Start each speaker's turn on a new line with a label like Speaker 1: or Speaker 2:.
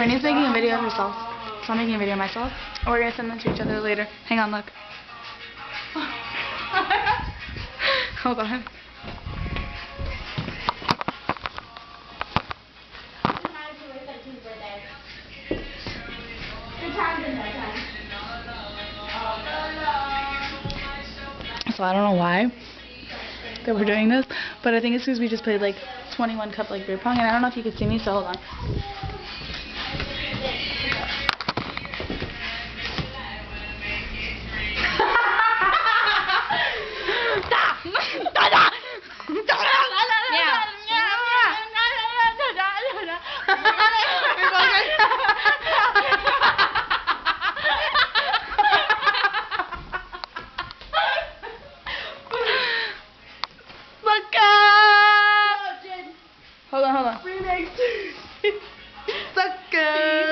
Speaker 1: Brittany's making a video of herself. So I'm making a video of myself. And we're gonna send them to each other later. Hang on, look. Hold on. So I don't know why that we're doing this, but I think it's because we just played like 21 cup like beer pong, and I don't know if you could see me, so hold on. Hold on. Sucker!